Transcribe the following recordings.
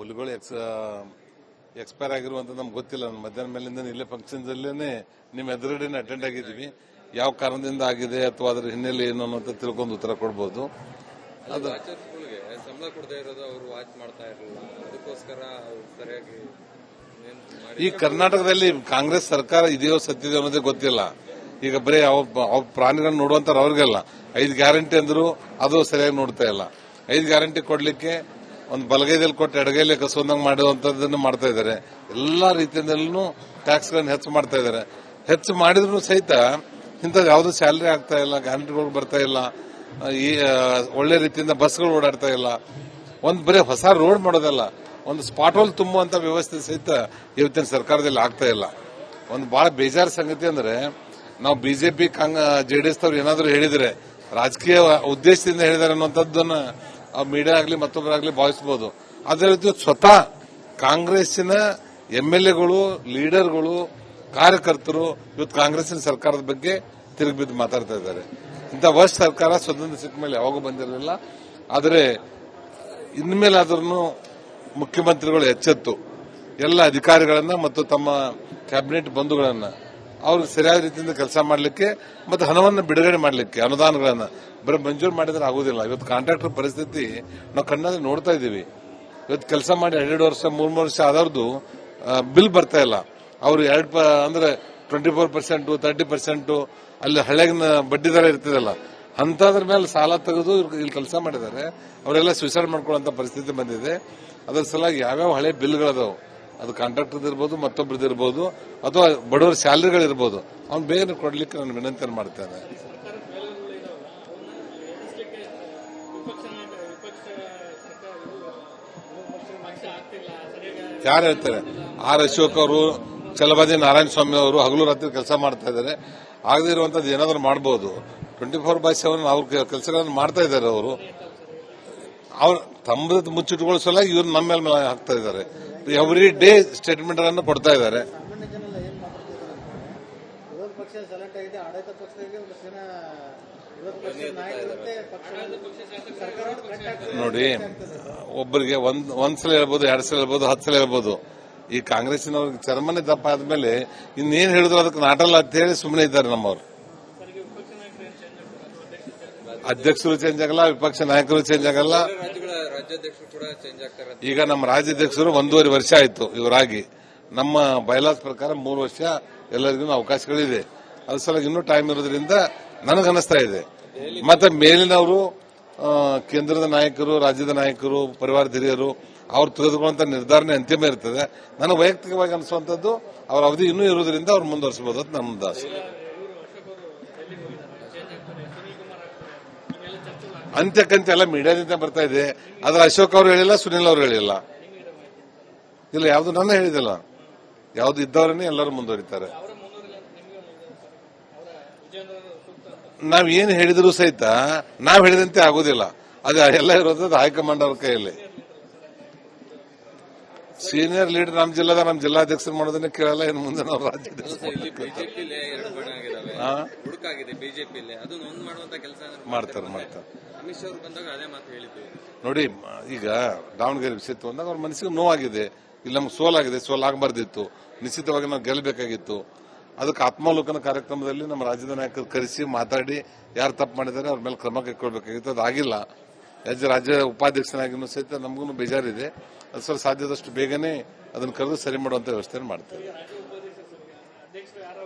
ಹುಲಿಗಳು ಎಕ್ಸ್ಪೈರ್ ಆಗಿರುವಂತ ನಮ್ಗೆ ಗೊತ್ತಿಲ್ಲ. ಮಧ್ಯಾಹ್ನ ಮೇಲಿಂದ ಇಲ್ಲೇ ಫಂಕ್ಷನ್ಸ್ ಅಲ್ಲೇನೆ ನಿಮ್ಮ ಎದುರುಗಡೆನೆ ಅಟೆಂಡ್ ಆಗಿದ್ದೀವಿ. ಯಾವ ಕಾರಣದಿಂದ ಆಗಿದೆ ಅಥವಾ ಅದರ ಹಿನ್ನೆಲೆ ಏನು ಅನ್ನೋಂತ ತಿಳ್ಕೊಂಡು ಉತ್ತರ ಕೊಡ್ಬೋದು. ಅದು ಸಂಬಳ ಕೊಡದೇ ಇರೋದು ಅವರು ವಾಚ್ ಮಾಡ್ತಾ ಇರಲಿಲ್ಲ, ಅದಕ್ಕೋಸ್ಕರ ಸರಿಯಾಗಿ ಈ ಕರ್ನಾಟಕದಲ್ಲಿ ಕಾಂಗ್ರೆಸ್ ಸರ್ಕಾರ ಇದೆಯೋ ಸತ್ತಿದೆಯೋ ಅನ್ನೋದೇ ಗೊತ್ತಿಲ್ಲ. ಈಗ ಬರೀ ಅವ್ ಪ್ರಾಣಿಗಳನ್ನ ನೋಡುವಂತಾರ ಅವ್ರಿಗೆಲ್ಲ 5 ಗ್ಯಾರಂಟಿ ಅಂದ್ರು ಅದು ಸರಿಯಾಗಿ ನೋಡ್ತಾ ಇಲ್ಲ. 5 ಗ್ಯಾರಂಟಿ ಕೊಡ್ಲಿಕ್ಕೆ ಒಂದು ಬಲಗೈದಲ್ಲಿ ಕೊಟ್ಟು ಎಡಗೈಲಿ ಕಸೋದಂಗ್ ಮಾಡುವಂತದ್ದನ್ನು ಮಾಡ್ತಾ ಇದ್ದಾರೆ. ಎಲ್ಲಾ ರೀತಿಯಿಂದಲೂ ಟ್ಯಾಕ್ಸ್ ಗಳನ್ನ ಹೆಚ್ಚು ಮಾಡ್ತಾ ಇದ್ದಾರೆ. ಹೆಚ್ಚು ಮಾಡಿದ್ರು ಸಹಿತ ಇಂಥದ್ದು ಯಾವುದೂ ಸ್ಯಾಲರಿ ಆಗ್ತಾ ಇಲ್ಲ, ಗ್ಯಾರಂಟಿಗಳು ಬರ್ತಾ ಇಲ್ಲ, ಈ ಒಳ್ಳೆ ರೀತಿಯಿಂದ ಬಸ್ಗಳು ಓಡಾಡ್ತಾ ಇಲ್ಲ. ಒಂದು ಬರೀ ಹೊಸ ರೋಡ್ ಮಾಡೋದಲ್ಲ, ಒಂದು ಸ್ಪಾಟ್ ಹೋಲ್ ತುಂಬುವಂತ ವ್ಯವಸ್ಥೆ ಸಹಿತ ಇವತ್ತಿನ ಸರ್ಕಾರದಲ್ಲಿ ಆಗ್ತಾ ಇಲ್ಲ. ಒಂದು ಬಹಳ ಬೇಜಾರು ಸಂಗತಿ ಅಂದ್ರೆ ನಾವು ಬಿಜೆಪಿ ಜೆಡಿಎಸ್ ಅವರು ಏನಾದರೂ ಹೇಳಿದ್ರೆ ರಾಜಕೀಯ ಉದ್ದೇಶದಿಂದ ಹೇಳಿದಾರೆ ಅನ್ನುವಂಥದ್ದನ್ನ ಮೀಡಿಯಾ ಆಗಲಿ ಮತ್ತೊಬ್ಬರಾಗ್ಲಿ ಭಾವಿಸಬಹುದು. ಅದೇ ರೀತಿ ಸ್ವತಃ ಕಾಂಗ್ರೆಸ್ಸಿನ ಎಂಎಲ್ಎಗಳು, ಲೀಡರ್ಗಳು, ಕಾರ್ಯಕರ್ತರು ಇವತ್ತು ಕಾಂಗ್ರೆಸ್ಸಿನ ಸರ್ಕಾರದ ಬಗ್ಗೆ ತಿರುಗಿಬಿದ್ದು ಮಾತಾಡ್ತಾ ಇದ್ದಾರೆ. ಇಂಥ ವರ್ಸ್ಟ್ ಸರ್ಕಾರ ಸ್ವತಂತ್ರ ಸಿಕ್ಕ ಮೇಲೆ ಯಾವಾಗೂ ಬಂದಿರಲಿಲ್ಲ. ಆದರೆ ಇನ್ಮೇಲಾದ್ರೂ ಮುಖ್ಯಮಂತ್ರಿಗಳು ಎಚ್ಚೆತ್ತು ಎಲ್ಲ ಅಧಿಕಾರಿಗಳನ್ನ ಮತ್ತು ತಮ್ಮ ಕ್ಯಾಬಿನೆಟ್ ಬಂಧುಗಳನ್ನ ಅವ್ರಿಗೆ ಸರಿಯಾದ ರೀತಿಯಿಂದ ಕೆಲಸ ಮಾಡಲಿಕ್ಕೆ ಮತ್ತು ಹಣವನ್ನು ಬಿಡುಗಡೆ ಮಾಡಲಿಕ್ಕೆ ಅನುದಾನಗಳನ್ನ ಬರೀ ಮಂಜೂರು ಮಾಡಿದ್ರೆ ಆಗುದಿಲ್ಲ. ಇವತ್ತು ಕಾಂಟ್ರಾಕ್ಟರ್ ಪರಿಸ್ಥಿತಿ ನಾವು ಕಣ್ಣಲ್ಲಿ ನೋಡ್ತಾ ಇದ್ದೀವಿ. ಇವತ್ತು ಕೆಲಸ ಮಾಡಿ 2 ವರ್ಷ 3 ವರ್ಷ ಆದವ್ರದ್ದು ಬಿಲ್ ಬರ್ತಾ ಇಲ್ಲ. ಅವರು ಅಂದ್ರೆ 24%, 30% ಅಲ್ಲಿ ಹಳೆಗಿನ ಬಡ್ಡಿ ದರ ಇರ್ತದಲ್ಲ, ಅಂತದ್ರ ಮೇಲೆ ಸಾಲ ತೆಗೆದು ಇಲ್ಲಿ ಕೆಲಸ ಮಾಡಿದ್ದಾರೆ. ಅವರೆಲ್ಲ ಸುಸೈಡ್ ಮಾಡ್ಕೊಳ್ಳುವಂತ ಪರಿಸ್ಥಿತಿ ಬಂದಿದೆ. ಅದರ ಸಲುವಾಗಿ ಯಾವ್ಯಾವ ಹಳೆ ಬಿಲ್ಗಳದಾವು, ಅದು ಕಾಂಟ್ರಾಕ್ಟರ್ ಇರ್ಬೋದು, ಮತ್ತೊಬ್ಬರದ್ದು ಇರ್ಬೋದು, ಅಥವಾ ಬಡವರ ಸ್ಯಾಲರಿಗಳಿರ್ಬೋದು, ಅವ್ನು ಬೇಗ ಕೊಡ್ಲಿಕ್ಕೆ ನಾನು ವಿನಂತಿ ಮಾಡ್ತೇನೆ. ಯಾರು ಹೇಳ್ತಾರೆ? ಆರ್ ಅಶೋಕ್ ಅವರು, ಛಲವಾದಿ ನಾರಾಯಣ ಸ್ವಾಮಿ ಅವರು ಹಗಲು ರಾತ್ರಿ ಕೆಲಸ ಮಾಡ್ತಾ ಇದ್ದಾರೆ. ಆಗದೇ ಇರುವಂತದ್ದು ಏನಾದರೂ ಮಾಡಬಹುದು. 24/7 ಅವ್ರ ಕೆಲಸಗಳನ್ನು ಮಾಡ್ತಾ ಇದ್ದಾರೆ. ಅವರು ತಮ್ಮ ಮುಚ್ಚಿಟ್ಕೊಳ್ಳೋ ಸಲ ಇವ್ರು ನಮ್ಮ ಮೇಲೆ ಹಾಕ್ತಾ ಇದ್ದಾರೆ. ಎವ್ರಿ ಡೇ ಸ್ಟೇಟ್ಮೆಂಟ್ ಗಳನ್ನು ಕೊಡ್ತಾ ಇದ್ದಾರೆ. ನೋಡಿ, ಒಬ್ಬರಿಗೆ ಒಂದ್ಸಲ ಹೇಳ್ಬೋದು, 2 ಸಲ ಹೇಳ್ಬೋದು, 10 ಸಲ ಹೇಳ್ಬೋದು. ಈ ಕಾಂಗ್ರೆಸ್ಸಿನವ್ರಿಗೆ ಚರ್ಮನೆ ದಪ್ಪ ಆದ್ಮೇಲೆ ಇನ್ನೇನ್ ಹೇಳಿದ್ರು ಅದಕ್ಕೆ ನಾಟಲ್ಲ ಅಂತ ಹೇಳಿ ಸುಮ್ಮನೆ ಇದ್ದಾರೆ ನಮ್ಮವ್ರು. ಅಧ್ಯಕ್ಷರು ಚೇಂಜ್ ಆಗಲ್ಲ, ವಿಪಕ್ಷ ನಾಯಕರು ಚೇಂಜ್ ಆಗಲ್ಲ. ಈಗ ನಮ್ಮ ರಾಜ್ಯಾಧ್ಯಕ್ಷರು 1.5 ವರ್ಷ ಆಯ್ತು ಇವರಾಗಿ. ನಮ್ಮ ಬೈಲಾಸ್ ಪ್ರಕಾರ 3 ವರ್ಷ ಎಲ್ಲರಿಗೂ ಅವಕಾಶಗಳಿದೆ. ಅದ್ರ ಸಲ ಇನ್ನೂ ಟೈಮ್ ಇರೋದ್ರಿಂದ ನನಗನ್ನಿಸ್ತಾ ಇದೆ. ಮತ್ತೆ ಮೇಲಿನವರು, ಕೇಂದ್ರದ ನಾಯಕರು, ರಾಜ್ಯದ ನಾಯಕರು, ಪರಿವಾರದ ಹಿರಿಯರು ಅವ್ರು ತೆಗೆದುಕೊಳ್ಳುವಂತ ನಿರ್ಧಾರನೇ ಅಂತಿಮ ಇರ್ತದೆ. ನನಗೆ ವೈಯಕ್ತಿಕವಾಗಿ ಅನಿಸುವಂತದ್ದು ಅವ್ರ ಅವಧಿ ಇನ್ನೂ ಇರುವುದರಿಂದ ಅವ್ರು ಮುಂದುವರಿಸಬಹುದು ಅಂತ ನಮ್ದು ಆಸೆ. ಅಂತ್ಯಕ್ಕಂತ್ಯ ಎಲ್ಲ ಮೀಡಿಯಾದಿಂದ ಬರ್ತಾ ಇದೆ. ಆದ್ರೆ ಅಶೋಕ್ ಅವರು ಹೇಳಿಲ್ಲ, ಸುನಿಲ್ ಅವರು ಹೇಳಿಲ್ಲ. ಇಲ್ಲ, ಯಾವ್ದು ನನ್ನ ಹೇಳಿದಿಲ್ಲ. ಯಾವ್ದು ಇದ್ದವರನ್ನೇ ಎಲ್ಲರೂ ಮುಂದುವರಿತಾರೆ. ನಾವೇನು ಹೇಳಿದ್ರು ಸಹಿತ ನಾವ್ ಹೇಳಿದಂತೆ ಆಗುದಿಲ್ಲ. ಅದು ಎಲ್ಲ ಇರೋದು ಹೈಕಮಾಂಡ್ ಅವ್ರ ಕೈಯಲ್ಲಿ. ಸೀನಿಯರ್ ಲೀಡರ್ ನಮ್ಮ ಜಿಲ್ಲಾಧ್ಯಕ್ಷರು ಮಾಡೋದನ್ನ ಕೇಳಲ್ಲ. ಇನ್ನು ಮುಂದೆ ನಾವು ರಾಜ್ಯಾಧ್ಯಕ್ಷ ಮಾಡ್ತಾರೆ. ನೋಡಿ, ಈಗ ದಾವಣಗೆರೆ ವಿಷಯ ಬಂದಾಗ ಅವ್ರ ಮನಸ್ಸಿಗೆ ನೋವಾಗಿದೆ. ಇಲ್ಲಿ ನಮ್ಗೆ ಸೋಲಾಗಿದೆ, ಸೋಲಾಗಬಾರ್ದಿತ್ತು. ನಿಶ್ಚಿತವಾಗಿ ನಾವು ಗೆಲ್ಲಬೇಕಾಗಿತ್ತು. ಅದಕ್ಕೆ ಆತ್ಮಾವಲೋಕನ ಕಾರ್ಯಕ್ರಮದಲ್ಲಿ ನಮ್ಮ ರಾಜ್ಯದ ನಾಯಕರು ಕರೆಸಿ ಮಾತಾಡಿ ಯಾರು ತಪ್ಪು ಮಾಡಿದ್ದಾರೆ ಅವ್ರ ಮೇಲೆ ಕ್ರಮ ಕೈಗೊಳ್ಳಬೇಕಾಗಿತ್ತು. ಅದಾಗಿಲ್ಲ. ರಾಜ್ಯ ಉಪಾಧ್ಯಕ್ಷನಾಗಿನೂ ಸಹಿತ ನಮಗೂ ಬೇಜಾರಿದೆ. ಅದು ಸ್ವಲ್ಪ ಸಾಧ್ಯದಷ್ಟು ಬೇಗನೆ ಅದನ್ನು ಕರೆದು ಸರಿ ಮಾಡುವಂತ ವ್ಯವಸ್ಥೆ ಮಾಡ್ತೇವೆ.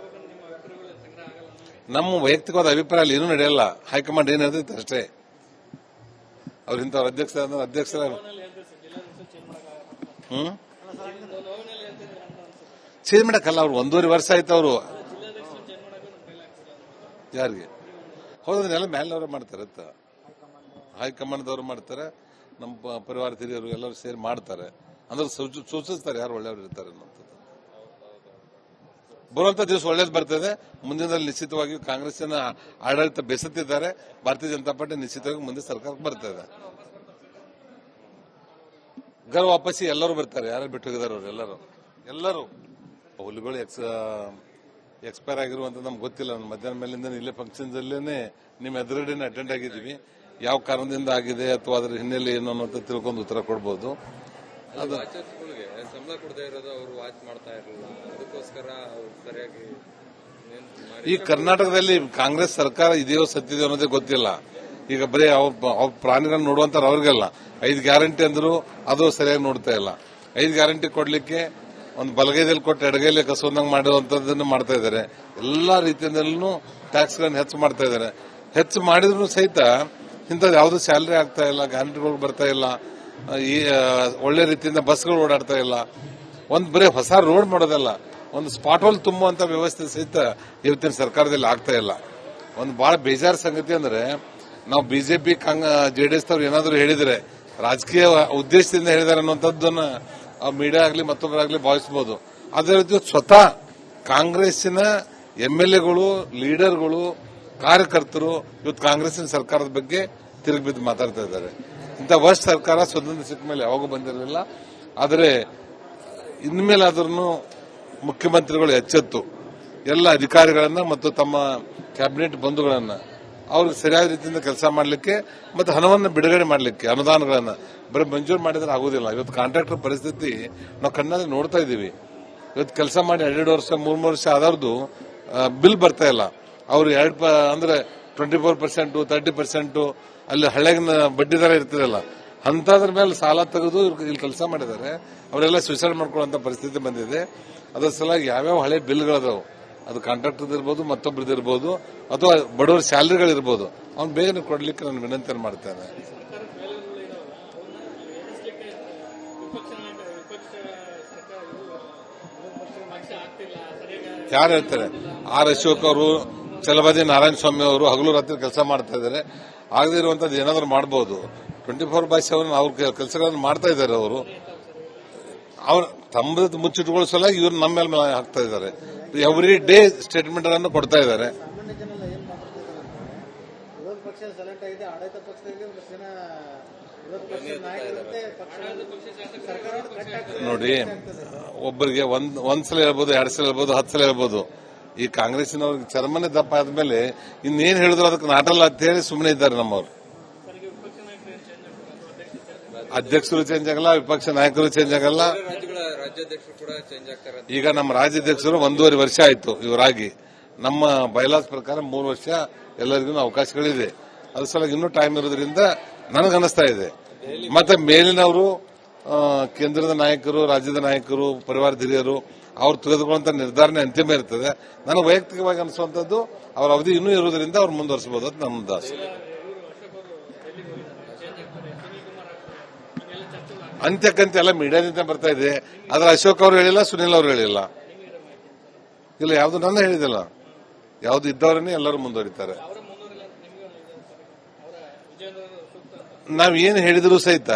ನಮ್ಮ ವೈಯಕ್ತಿಕವಾದ ಅಭಿಪ್ರಾಯ ಏನೂ ನಡೆಯಲ್ಲ. ಹೈಕಮಾಂಡ್ ಏನ್ ಹೇಳ್ತೈತೆ ಅಷ್ಟೇ. ಅವ್ರ ಇಂಥವ್ರ ಅಧ್ಯಕ್ಷರ ಚೇಂಜ್ ಮಾಡಕ್ಕಲ್ಲ. ಅವ್ರು 1.5 ವರ್ಷ ಆಯ್ತು. ಅವರು ಯಾರಿಗೆ ಹೌದನ್ನೆಲ್ಲ ಮೇಲಿನವ್ರೆ ಮಾಡ್ತಾರೆ. ಹೈಕಮಾಂಡ್ದವ್ರು ಮಾಡ್ತಾರೆ, ನಮ್ಮ ಪರಿವಾರ ಹಿರಿಯರು ಎಲ್ಲರೂ ಸೇರಿ ಮಾಡ್ತಾರೆ. ಅಂದ್ರೆ ಸೂಚಿಸ್ತಾರೆ ಯಾರು ಒಳ್ಳೆಯವರು ಇರ್ತಾರೆ ಅನ್ನೋಂಥದ್ದು. ಬರುವಂತ ದಿವಸ ಒಳ್ಳೇದು ಬರ್ತದೆ. ಮುಂದಿನದಲ್ಲಿ ನಿಶ್ಚಿತವಾಗಿ ಕಾಂಗ್ರೆಸ್ಸಿನ ಆಡಳಿತ ಬೆಸತ್ತಿದ್ದಾರೆ. ಭಾರತೀಯ ಜನತಾ ಪಾರ್ಟಿ ನಿಶ್ಚಿತವಾಗಿ ಮುಂದೆ ಸರ್ಕಾರಕ್ಕೆ ಬರ್ತದೆ. ಗರ್ ವಾಪಸ್ಸಿ ಎಲ್ಲರೂ ಬರ್ತಾರೆ. ಯಾರು ಬಿಟ್ಟು ಹೋಗಿದ್ದಾರೆ ಅವರು ಎಲ್ಲರೂ ಹುಲಿಗಳು ಎಕ್ಸ್ಪೈರ್ ಆಗಿರುವಂತ ನಮ್ಗೆ ಗೊತ್ತಿಲ್ಲ. ಮಧ್ಯಾಹ್ನ ಮೇಲಿಂದ ಇಲ್ಲೇ ಫಂಕ್ಷನ್ಸ್ ಅಲ್ಲೇನೆ ನಿಮ್ಮ ಎದುರುಗಡೆನೆ ಅಟೆಂಡ್ ಆಗಿದ್ದೀವಿ. ಯಾವ ಕಾರಣದಿಂದ ಆಗಿದೆ ಅಥವಾ ಅದರ ಹಿನ್ನೆಲೆ ಏನು ಅನ್ನೋಂತ ತಿಳ್ಕೊಂಡು ಉತ್ತರ ಕೊಡಬಹುದು. ವಾಚರ್ಸ್ಗಳಿಗೆ ಸಂಬಳ ಕೊಡದೇ ಇರೋದು ಅವರು ವಾಚ್ ಮಾಡ್ತಾ ಇರಲಿಲ್ಲ, ಅದಕ್ಕೋಸ್ಕರ ಅವ್ರು ಸರಿಯಾಗಿ ಈ ಕರ್ನಾಟಕದಲ್ಲಿ ಕಾಂಗ್ರೆಸ್ ಸರ್ಕಾರ ಇದೆಯೋ ಸತ್ತಿದೆಯೋ ಅನ್ನೋದೇ ಗೊತ್ತಿಲ್ಲ. ಈಗ ಬರೀ ಅವ್ರ ಪ್ರಾಣಿಗಳನ್ನ ನೋಡುವಂತ ಅವ್ರಿಗೆಲ್ಲ 5 ಗ್ಯಾರಂಟಿ ಅಂದ್ರು ಅದು ಸರಿಯಾಗಿ ನೋಡ್ತಾ ಇಲ್ಲ. 5 ಗ್ಯಾರಂಟಿ ಕೊಡ್ಲಿಕ್ಕೆ ಒಂದು ಬಲಗೈದಲ್ಲಿ ಕೊಟ್ಟು ಎಡಗೈಲಿ ಕಸವಂದಂಗೆ ಮಾಡುವಂತದ್ದನ್ನು ಮಾಡ್ತಾ ಇದ್ದಾರೆ. ಎಲ್ಲಾ ರೀತಿಯಿಂದಲೂ ಟ್ಯಾಕ್ಸ್ ಗಳನ್ನ ಹೆಚ್ಚು ಮಾಡ್ತಾ ಇದ್ದಾರೆ. ಹೆಚ್ಚು ಮಾಡಿದ್ರು ಸಹಿತ ಇಂಥದ್ದು ಯಾವ್ದು ಸ್ಯಾಲರಿ ಆಗ್ತಾ ಇಲ್ಲ, ಗ್ಯಾರಂಟಿಗಳು ಬರ್ತಾ ಇಲ್ಲ, ಈ ಒಳ್ಳೆ ರೀತಿಯಿಂದ ಬಸ್ಗಳು ಓಡಾಡ್ತಾ ಇಲ್ಲ. ಒಂದ್ ಬರೀ ಹೊಸ ರೋಡ್ ಮಾಡೋದಲ್ಲ, ಒಂದು ಸ್ಪಾಟ್ ಹೋಲ್ ತುಂಬುವಂತ ವ್ಯವಸ್ಥೆ ಸಹಿತ ಇವತ್ತಿನ ಸರ್ಕಾರದಲ್ಲಿ ಆಗ್ತಾ ಇಲ್ಲ. ಒಂದು ಬಹಳ ಬೇಜಾರ ಸಂಗತಿ ಅಂದ್ರೆ ನಾವು ಬಿಜೆಪಿ ಜೆಡಿಎಸ್ ಅವ್ರು ಏನಾದ್ರು ಹೇಳಿದ್ರೆ ರಾಜಕೀಯ ಉದ್ದೇಶದಿಂದ ಹೇಳಿದಾರೆ ಅನ್ನುವಂಥದ್ದನ್ನ ಮೀಡಿಯಾ ಆಗಲಿ ಮತ್ತೊಬ್ಬರಾಗ್ಲಿ ಭಾವಿಸಬಹುದು. ಅದೇ ರೀತಿ ಸ್ವತಃ ಕಾಂಗ್ರೆಸ್ಸಿನ ಎಂಎಲ್ಎಗಳು, ಲೀಡರ್ಗಳು, ಕಾರ್ಯಕರ್ತರು ಇವತ್ತು ಕಾಂಗ್ರೆಸ್ಸಿನ ಸರ್ಕಾರದ ಬಗ್ಗೆ ತಿರುಗಿ ಬಿದ್ದು ಮಾತಾಡ್ತಾ ಇದ್ದಾರೆ. ಇಂಥ ವರ್ಸ್ಟ್ ಸರ್ಕಾರ ಸ್ವತಂತ್ರ ಸಿಕ್ಕ ಮೇಲೆ ಯಾವಾಗೂ ಬಂದಿರಲಿಲ್ಲ. ಆದರೆ ಇನ್ಮೇಲಾದ್ರೂ ಮುಖ್ಯಮಂತ್ರಿಗಳು ಎಚ್ಚೆತ್ತು ಎಲ್ಲ ಅಧಿಕಾರಿಗಳನ್ನ ಮತ್ತು ತಮ್ಮ ಕ್ಯಾಬಿನೆಟ್ ಬಂಧುಗಳನ್ನ ಅವ್ರಿಗೆ ಸರಿಯಾದ ರೀತಿಯಿಂದ ಕೆಲಸ ಮಾಡಲಿಕ್ಕೆ ಮತ್ತು ಹಣವನ್ನು ಬಿಡುಗಡೆ ಮಾಡಲಿಕ್ಕೆ ಅನುದಾನಗಳನ್ನ ಬರೀ ಮಂಜೂರು ಮಾಡಿದ್ರೆ ಆಗುದಿಲ್ಲ. ಇವತ್ತು ಕಾಂಟ್ರಾಕ್ಟರ್ ಪರಿಸ್ಥಿತಿ ನಾವು ಕಣ್ಣಲ್ಲಿ ನೋಡ್ತಾ ಇದ್ದೀವಿ. ಇವತ್ತು ಕೆಲಸ ಮಾಡಿ 2 ವರ್ಷ 3 ವರ್ಷ ಆದವ್ರದ್ದು ಬಿಲ್ ಬರ್ತಾ ಇಲ್ಲ. ಅವ್ರು ಅಂದ್ರೆ 24%, 30% ಅಲ್ಲಿ ಹಳೆಗಿನ ಬಡ್ಡಿ ದರ ಇರ್ತಿರಲ್ಲ ಅಂತದ್ರ ಮೇಲೆ ಸಾಲ ತೆಗೆದು ಇಲ್ಲಿ ಕೆಲಸ ಮಾಡಿದ್ದಾರೆ. ಅವರೆಲ್ಲ ಸೂಸೈಡ್ ಮಾಡ್ಕೊಳ್ಳುವಂತ ಪರಿಸ್ಥಿತಿ ಬಂದಿದೆ. ಅದರ ಸಲುವಾಗಿ ಯಾವ್ಯಾವ ಹಳೆ ಬಿಲ್ಗಳದಾವು, ಅದು ಕಾಂಟ್ರಾಕ್ಟರ್ ಇರ್ಬೋದು, ಮತ್ತೊಬ್ರದ್ದು ಇರ್ಬೋದು, ಅಥವಾ ಬಡವರ ಸ್ಯಾಲರಿಗಳಿರ್ಬೋದು, ಅವ್ನು ಬೇಗನೆ ಕೊಡ್ಲಿಕ್ಕೆ ನಾನು ವಿನಂತಿ ಮಾಡ್ತೇನೆ. ಯಾರು ಹೇಳ್ತಾರೆ? ಆರ್ ಅಶೋಕ್ ಅವರು, ಛಲವಾದಿ ನಾರಾಯಣ ಸ್ವಾಮಿ ಅವರು ಹಗಲು ರಾತ್ರಿ ಕೆಲಸ ಮಾಡ್ತಾ ಇದ್ದಾರೆ. ಆಗದೇ ಇರುವಂತದ್ದು ಏನಾದ್ರು ಮಾಡಬಹುದು. 24/7 ಅವ್ರ ಕೆಲಸಗಳನ್ನು ಮಾಡ್ತಾ ಇದ್ದಾರೆ. ಅವರು ತಮ್ಮದು ಮುಚ್ಚಿಟ್ಕೊಳ್ಳೋ ಸಲುವಾಗಿ ಇವ್ರು ನಮ್ಮ ಮೇಲೆ ಹಾಕ್ತಾ ಇದ್ದಾರೆ. ಎವ್ರಿ ಡೇ ಸ್ಟೇಟ್ಮೆಂಟ್ ಅನ್ನು ಕೊಡ್ತಾ ಇದ್ದಾರೆ. ನೋಡಿ, ಒಬ್ಬರಿಗೆ ಒಂದ್ಸಲ ಹೇಳ್ಬೋದು, 2 ಸಲ ಹೇಳ್ಬೋದು, 10 ಸಲ ಹೇಳ್ಬೋದು. ಈ ಕಾಂಗ್ರೆಸ್ಸಿನವ್ರಿಗೆ ಚರ್ಮನೆ ದಪ್ಪ ಆದ್ಮೇಲೆ ಇನ್ನೇನ್ ಹೇಳಿದ್ರು ಅದಕ್ಕೆ ನಾಟಲ್ಲ ಅಂತ ಹೇಳಿ ಸುಮ್ಮನೆ ಇದ್ದಾರೆ ನಮ್ಮವ್ರು. ಅಧ್ಯಕ್ಷರು ಚೇಂಜ್ ಆಗಲ್ಲ, ವಿಪಕ್ಷ ನಾಯಕರು ಚೇಂಜ್ ಆಗಲ್ಲ. ಈಗ ನಮ್ಮ ರಾಜ್ಯಾಧ್ಯಕ್ಷರು 1.5 ವರ್ಷ ಆಯ್ತು ಇವರಾಗಿ. ನಮ್ಮ ಬೈಲಾಸ್ ಪ್ರಕಾರ 3 ವರ್ಷ ಎಲ್ಲರಿಗೂ ಅವಕಾಶಗಳಿದೆ. ಅದ್ರ ಸಲುವಾಗಿ ಇನ್ನೂ ಟೈಮ್ ಇರೋದ್ರಿಂದ ನನಗನ್ನಿಸ್ತಾ ಇದೆ. ಮತ್ತೆ ಮೇಲಿನವರು, ಕೇಂದ್ರದ ನಾಯಕರು, ರಾಜ್ಯದ ನಾಯಕರು, ಪರಿವಾರದ ಹಿರಿಯರು ಅವ್ರು ತೆಗೆದುಕೊಳ್ಳುವಂತ ನಿರ್ಧಾರನೆ ಅಂತಿಮ ಇರ್ತದೆ. ನನಗೆ ವೈಯಕ್ತಿಕವಾಗಿ ಅನಿಸುವಂತದ್ದು ಅವ್ರ ಅವಧಿ ಇನ್ನೂ ಇರುವುದರಿಂದ ಅವ್ರು ಮುಂದುವರಿಸಬಹುದು ಅಂತ ನಮ್ಮದು ಆಸೆ. ಅಂತ್ಯಕ್ಕಂತೆ ಎಲ್ಲ ಮೀಡಿಯಾದಿಂದ ಬರ್ತಾ ಇದೆ. ಆದ್ರೆ ಅಶೋಕ್ ಅವರು ಹೇಳಿಲ್ಲ, ಸುನಿಲ್ ಅವರು ಹೇಳಿಲ್ಲ. ಇಲ್ಲ, ಯಾವ್ದು ನನ್ನ ಹೇಳಿದಿಲ್ಲ. ಯಾವ್ದು ಇದ್ದವರನ್ನೇ ಎಲ್ಲರೂ ಮುಂದುವರಿತಾರೆ. ನಾವೇನು ಹೇಳಿದ್ರು ಸಹಿತ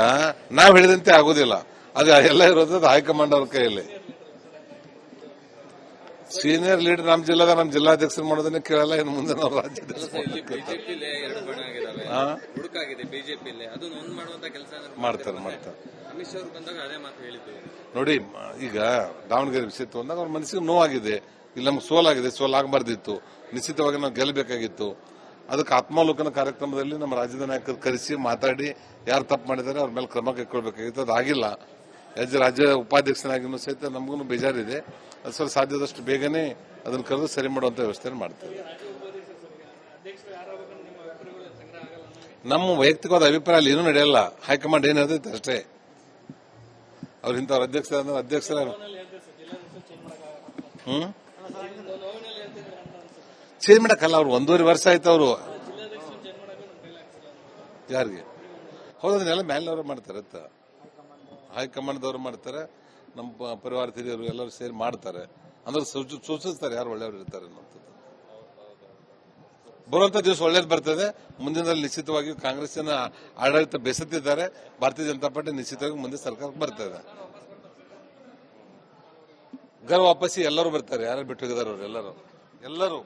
ನಾವ್ ಹೇಳಿದಂತೆ ಆಗೋದಿಲ್ಲ. ಅದು ಎಲ್ಲ ಇರೋದು ಹೈಕಮಾಂಡ್ ಅವ್ರ ಕೈಯಲ್ಲಿ. ಸೀನಿಯರ್ ಲೀಡರ್ ನಮ್ಮ ಜಿಲ್ಲಾಧ್ಯಕ್ಷರು ಮಾಡೋದನ್ನ ಕೇಳಲ್ಲ. ಇನ್ನು ಮುಂದೆ ನಾವು ರಾಜ್ಯಾಧ್ಯಕ್ಷ ಮಾಡ್ತಾರೆ. ನೋಡಿ, ಈಗ ದಾವಣಗೆರೆ ವಿಷಯ ತಗೊಂಡಾಗ ಅವ್ರ ಮನಸ್ಸಿಗೆ ನೋವಾಗಿದೆ. ಇಲ್ಲಿ ನಮ್ಗೆ ಸೋಲಾಗಿದೆ, ಸೋಲಾಗಬಾರ್ದಿತ್ತು. ನಿಶ್ಚಿತವಾಗಿ ನಾವು ಗೆಲ್ಲಬೇಕಾಗಿತ್ತು. ಅದಕ್ಕೆ ಆತ್ಮಾವಲೋಕನ ಕಾರ್ಯಕ್ರಮದಲ್ಲಿ ನಮ್ಮ ರಾಜ್ಯದ ನಾಯಕರು ಕರೆಸಿ ಮಾತಾಡಿ ಯಾರು ತಪ್ಪು ಮಾಡಿದ್ದಾರೆ ಅವ್ರ ಮೇಲೆ ಕ್ರಮ ಕೈಗೊಳ್ಬೇಕಾಗಿತ್ತು. ಅದಾಗಿಲ್ಲ. ರಾಜ್ಯ ಉಪಾಧ್ಯಕ್ಷನಾಗಿನೂ ಸಹಿತ ನಮಗೂ ಬೇಜಾರಿದೆ. ಅದು ಸ್ವಲ್ಪ ಸಾಧ್ಯದಷ್ಟು ಬೇಗನೆ ಅದನ್ನು ಕರೆದು ಸರಿ ಮಾಡುವಂತ ವ್ಯವಸ್ಥೆ ಮಾಡ್ತೇವೆ. ನಮ್ಮ ವೈಯಕ್ತಿಕವಾದ ಅಭಿಪ್ರಾಯ ಅಲ್ಲಿ ಏನೂ ನಡೆಯಲ್ಲ. ಹೈಕಮಾಂಡ್ ಏನ್ ಹೇಳ್ತೈತೆ ಅಷ್ಟೇ. ಅವ್ರ ಇಂಥವ್ರ ಅಧ್ಯಕ್ಷರ ಚೇಂಜ್ ಮಾಡಕ್ಕಲ್ಲ. ಅವ್ರು 1.5 ವರ್ಷ ಆಯ್ತು. ಅವರು ಯಾರಿಗೆ ಹೌದನ್ನೆಲ್ಲ ಮೇಲಿನವರು ಮಾಡ್ತಾರೆ. ಹೈಕಮಾಂಡ್ದವರು ಮಾಡ್ತಾರೆ, ನಮ್ಮ ಪರಿವಾರ ಹಿರಿಯರು ಎಲ್ಲರೂ ಸೇರಿ ಮಾಡ್ತಾರೆ. ಅಂದ್ರೆ ಸೂಚಿಸ್ತಾರೆ ಯಾರು ಒಳ್ಳೆಯವರು ಇರ್ತಾರೆ ಅನ್ನೋಂಥದ್ದು. ಬರುವಂತ ದಿವಸ ಒಳ್ಳೇದು ಬರ್ತದೆ. ಮುಂದಿನಲ್ಲಿ ನಿಶ್ಚಿತವಾಗಿ ಕಾಂಗ್ರೆಸ್ಸಿನ ಆಡಳಿತ ಬೆಸತ್ತಿದ್ದಾರೆ. ಭಾರತೀಯ ಜನತಾ ಪಾರ್ಟಿ ನಿಶ್ಚಿತವಾಗಿ ಮುಂದೆ ಸರ್ಕಾರಕ್ಕೆ ಬರ್ತದೆ. ಗರ್ ವಾಪಸ್ಸಿ ಎಲ್ಲರೂ ಬರ್ತಾರೆ. ಯಾರು ಬಿಟ್ಟು ಹೋಗಿದ್ದಾರೆ ಅವರು ಎಲ್ಲರೂ